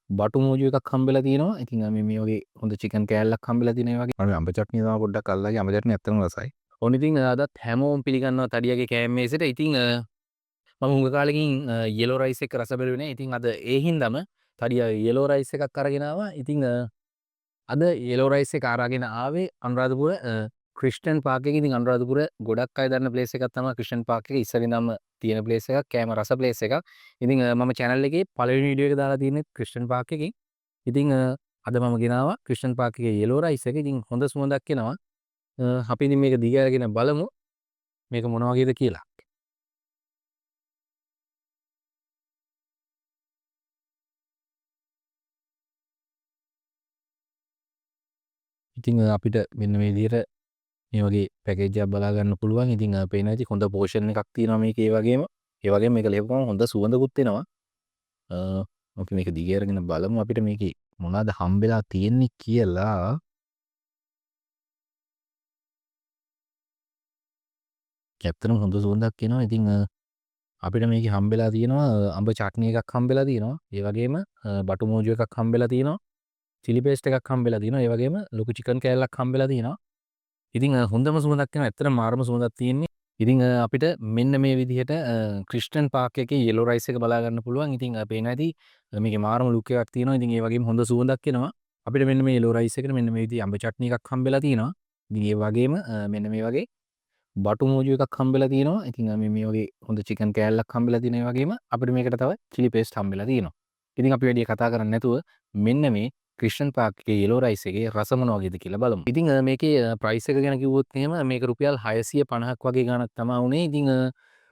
බටු මෝජු එකක් හම්බෙලා තියෙනවා. ඉතින් මේ වගේ හොඳ චිකන් කෑල්ලක් හම්බෙලා තියෙන ඒ වගේ. මම අඹ චට්නිය තමයි පොඩ්ඩක් අල්ලයි. අඹ චට්නිය ඇත්තටම රසයි. ඔන්න ඉතින් අදත් හැමෝම පිළිගන්නවා තඩියගේ කෑම මේසෙට. ඉතින් මම හුඟ කාලෙකින් යෙලෝ රයිස් එක රස බැලුවේ නෑ. ඉතින් අද ඒ හින්දාම තඩිය යෙලෝ රයිස් එකක් අරගෙන ආවා. ඉතින් අද යෙලෝ රයිස් එක අරගෙන ආවේ අනුරාධපුර ක්‍රිස්ටියන් පාක් එකේ. ඉතින් අනුරාධපුර ගොඩක් අය දන්න ප්ලේස් එකක් තමයි ක්‍රිස්ටියන් පාක් එක. ඉස්සරින් ඉඳන්ම තියෙන ප්ලේස් එකක්, කෑම රස ප්ලේස් එකක්. ඉතින් මම channel එකේ පළවෙනි වීඩියෝ එක දාලා තියෙන්නේ ක්‍රිස්ටියන් පාක් එකකින්. ඉතින් අද මම ගෙනාවා ක්‍රිස්ටියන් පාක් එකේ යෙලෝ රයිස් එක. ඉතින් හොඳ සුවඳක් එනවා. අපි ඉතින් මේක දිගාරගෙන බලමු මේක මොන වගේද කියලා. ඉතින් අපිට මෙන්න මේ විදිහට මේ වගේ පැකේජ් එකක් බලා ගන්න පුළුවන්. ඉතින් පේන ඇති හොඳ පෝෂන් එකක් තියෙනවා මේකේ. ඒ වගේම මේක ලියපුවම හොඳ සුවඳකුත් එනවා. අපි මේක දිගේ අරගෙන බලමු අපිට මේකේ මොනවද හම්බෙලා තියෙන්නේ කියලා. ඇත්තටම හොඳ සුවඳක් එනවා. ඉතින් අපිට මේකේ හම්බෙලා තියෙනවා අඹ චට්නි එකක් හම්බෙලා තියෙනවා. ඒ වගේම බටු මෝජු එකක් හම්බෙලා තියෙනවා. චිලි පේස්ට් එකක් හම්බෙලා තියෙනවා. ඒ වගේම ලොකු චිකන් කෑල්ලක් හම්බෙලා තියෙනවා. ඉතින් හොඳම සුවඳක් එනවා. ඇත්තටම මාරම සුවඳක් තියෙන්නේ. ඉතින් අපිට මෙන්න මේ විදිහට ක්‍රිස්ටියන් පාක් එකේ යෙලෝ රයිස් එක බලා ගන්න පුළුවන්. ඉතින් පේන ඇති මේකේ මාරම ලුක් එකක් තියෙනවා. ඉතින් ඒ වගේම හොඳ සුවඳක් එනවා. අපිට මෙන්න මේ යෙලෝ රයිස් එකට මෙන්න මේ විදිහේ අඹ චට්නි එකක් හම්බෙලා තියෙනවා. ඉතින් ඒ වගේම මෙන්න මේ වගේ බටු මෝජු එකක් හම්බෙලා තියෙනවා. ඉතින් මේ වගේ හොඳ චිකන් කෑල්ලක් හම්බෙලා තියෙනවා. ඒ වගේම අපිට මේකට තව චිලි පේස්ට් හම්බෙලා තියෙනවා. ඉතින් අපි වැඩි කතා කරන්නේ නැතුව මෙන්න මේ ක්‍රිස්ටියන් පාක් එකේ යෙලෝ රයිස් එකේ රස මොන වගේද කියලා බලමු. ඉතින් මේකේ ප්‍රයිස් එක ගැන කිව්වොත් එහෙම මේක රුපියල් 650ක් වගේ ගාණක් තමයි උනේ. ඉතින්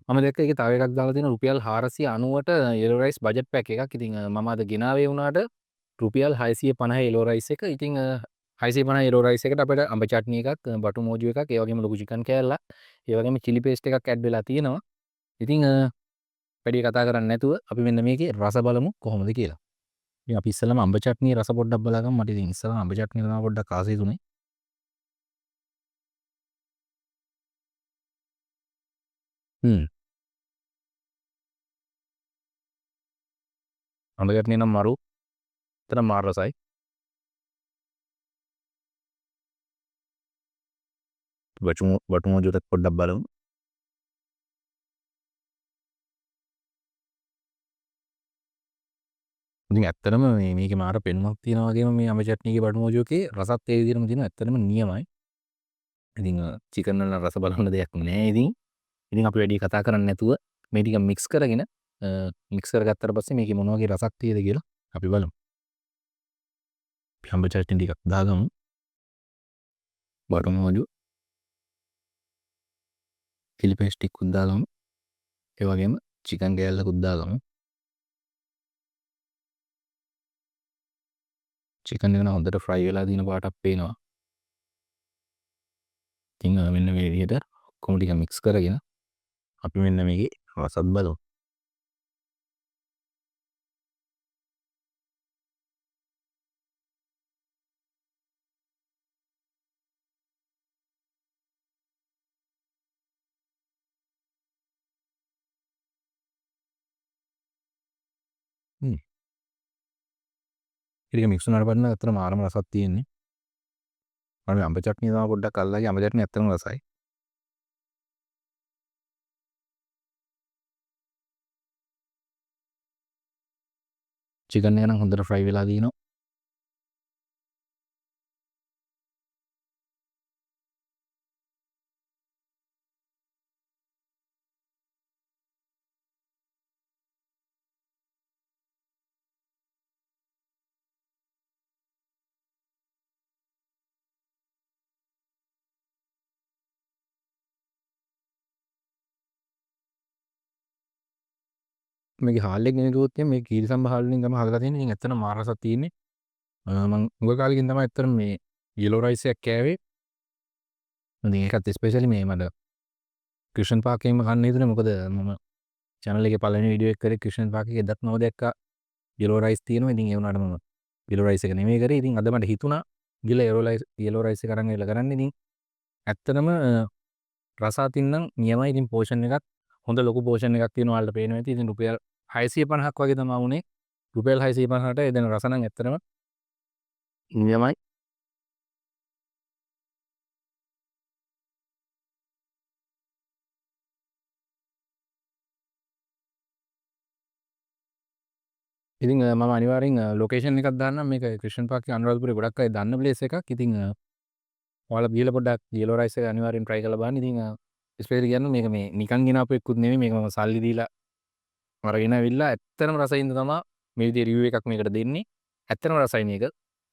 මම දැක්ක ඒකේ තව එකක් දාලා තියෙනවා රුපියල් 490ට යෙලෝ රයිස් බජට් පැක් එකක්. ඉතින් මම අද ගෙනාවේ වුණාට රුපියල් 650 යෙලෝ රයිස් එක. ඉතින් 650 යෙලෝ රයිස් එකට අපිට අඹ චට්නි එකක්, බටු මෝජු එකක්, ඒ වගේම ලොකු චිකන් කෑල්ලක්, ඒ වගේම චිලි පේස්ට් එකක් ඇඩ් වෙලා තියෙනවා. ඉතින් වැඩි කතා කරන්නේ නැතුව අපි මෙන්න මේකේ රස බලමු කොහොමද කියලා. ඉතින් අපි ඉස්සෙල්ලාම අඹ චට්නිය රස පොඩ්ඩක් බලාගමු. මට ඉතින් ඉස්සෙල්ලාම අඹ චට්නිය තමයි පොඩ්ඩක් ආසයි තුනේ. හ්ම්. අඹ චට්නිය නම් මරු. එතන මාර රසයි. බටු මෝජුවත් පොඩ්ඩක් බලමු. ඉතින් ඇත්තටම මේකේ මාර පෙනුමක් තියෙනවා වගේම මේ අඹ චට්නියගේ බටු මෝජුවකේ රසත් ඒ විදිහටම තියෙනවා. ඇත්තටම නියමයි. ඉතින් චිකන් වල රස බලන්න දෙයක් නෑ ඉතින්. ඉතින් අපි වැඩි කතා කරන්නේ නැතුව මේ ටික මික්ස් කරගෙන මික්ස් කරගත්තට පස්සේ මේකේ මොන වගේ රසක් තියෙද කියලා අපි බලමු. අඹ චට්නි ටිකක් දාගමු. බටු මෝජු, චිලි පේස්ට් ටිකකුත් දාගමු. ඒ වගේම චිකන් කෑල්ලකුත් දාගමු. චිකන් එක නම් හොඳට ෆ්‍රයි වෙලා තියෙන පාටක් පේනවා. ඉතින් මෙන්න මේ විදිහට ඔක්කොම ටික මික්ස් කරගෙන අපි මෙන්න මේකේ රසත් බලමු. හ්ම්. ටික මික්ස් වුණාට පස්සේ අතන මාරම රසක් තියෙන්නේ. මම අඹ චට්නිය තමයි පොඩ්ඩක් අල්ලයි. අඹ චට්නිය ඇත්තටම රසයි. චිකන් එක නම් හොඳට ෆ්‍රයි වෙලා තියෙනවා. මේකේ හාල් එක ගෙන කිව්වොත් එහෙනම් මේ කීරිසම්බ හාල් වලින් තමයි හදලා තියෙන්නේ. ඉතින් ඇත්තටම මාර රසක් තියෙන්නේ. මම හුඟ කාලෙකින් තමයි ඇත්තටම මේ යෙලෝ රයිස් එකක් කෑවේ. ඉතින් ඒකත් ස්පෙෂලි මේ මට ක්‍රිස්ටියන් පාක් එකෙන්ම කන්න හිතුනේ. මොකද මම channel එකේ පළවෙනි වීඩියෝ එක කරේ ක්‍රිස්ටියන් පාක් එකේ එදත් මම දැක්කා යෙලෝ රයිස් තියෙනවා. ඉතින් ඒ වුණාට මම යෙලෝ රයිස් එක නෙමෙයි කරේ. ඉතින් අද මට හිතුණා ගිහලා යෙලෝ රයිස් එක අරන් ඇවිල්ලා කරන්න. ඉතින් ඇත්තටම රස අතින් නම් නියමයි. ඉතින් පෝෂන් එකත් හොඳ ලොකු පෝෂන් එකක් තියෙනවා ඔයාලට පේනවා ඇති. ඉතින් රුපියල් 650ක් වගේ තමයි වුනේ. රුපියල් 650ට ඒ දෙන රස නම් ඇත්තටම නියමයි. ඉතින් මම අනිවාර්යෙන් ලොකේෂන් එකක් දාන්නම්. මේක ක්‍රිෂ්ණන් පාර්ක් අනුරාධපුරේ ගොඩක් අය දන්න ප්ලේස් එකක්. ඉතින් ඔයාලා ගිහලා පොඩ්ඩක් yellow rice එක අනිවාර්යෙන් try කරලා බලන්න. ඉතින් ස්පෙෂලි කියන්නේ මේක මේ නිකන් ගෙනාපු එකකුත් නෙමෙයි. මේක මම සල්ලි දීලා අරගෙන ඇවිල්ලා ඇත්තටම රසයින්ද තමයි මේ විදිහේ රිවිව් එකක් මේකට දෙන්නේ. ඇත්තටම රසයි මේක.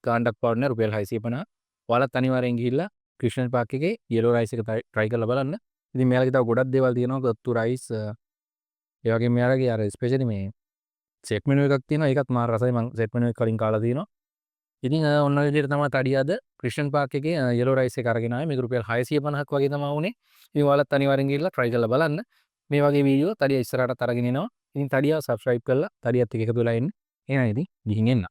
ගාණ්ඩක් පාඩු නෑ රුපියල් 650. ඔයාලත් අනිවාර්යෙන් ගිහිල්ලා ක්‍රිෂ්ණන් පාර්ක් එකේ yellow rice එක try කරලා බලන්න. ඉතින් මෙයාලගේ තව ගොඩක් දේවල් තියෙනවා. ගත්තු rice ඒ වගේම මෙයාලගේ අර ස්පෙෂලි මේ සෙට් මෙනු එකක් තියෙනවා. ඒකත් මාර රසයි. මම සෙට් මෙනු එක කලින් කාලා තියෙනවා. ඉතින් ඔන්න ඔය විදිහට තමයි තඩිය අද ක්‍රිෂ්ණන් පාර්ක් එකේ yellow rice එක අරගෙන ආවේ. මේක රුපියල් 650ක් වගේ තමයි වුනේ. ඉතින් ඔයාලත් අනිවාර්යෙන් ගිහිල්ලා try කරලා බලන්න. මේ වගේ වීඩියෝ තඩිය ඉස්සරහටත් අරගෙන එනවා. ඉතින් තඩියව subscribe කරලා තඩියත් එක්ක එකතු වෙලා ඉන්න. එහෙනම් ඉතින් ගිහින් එන්න.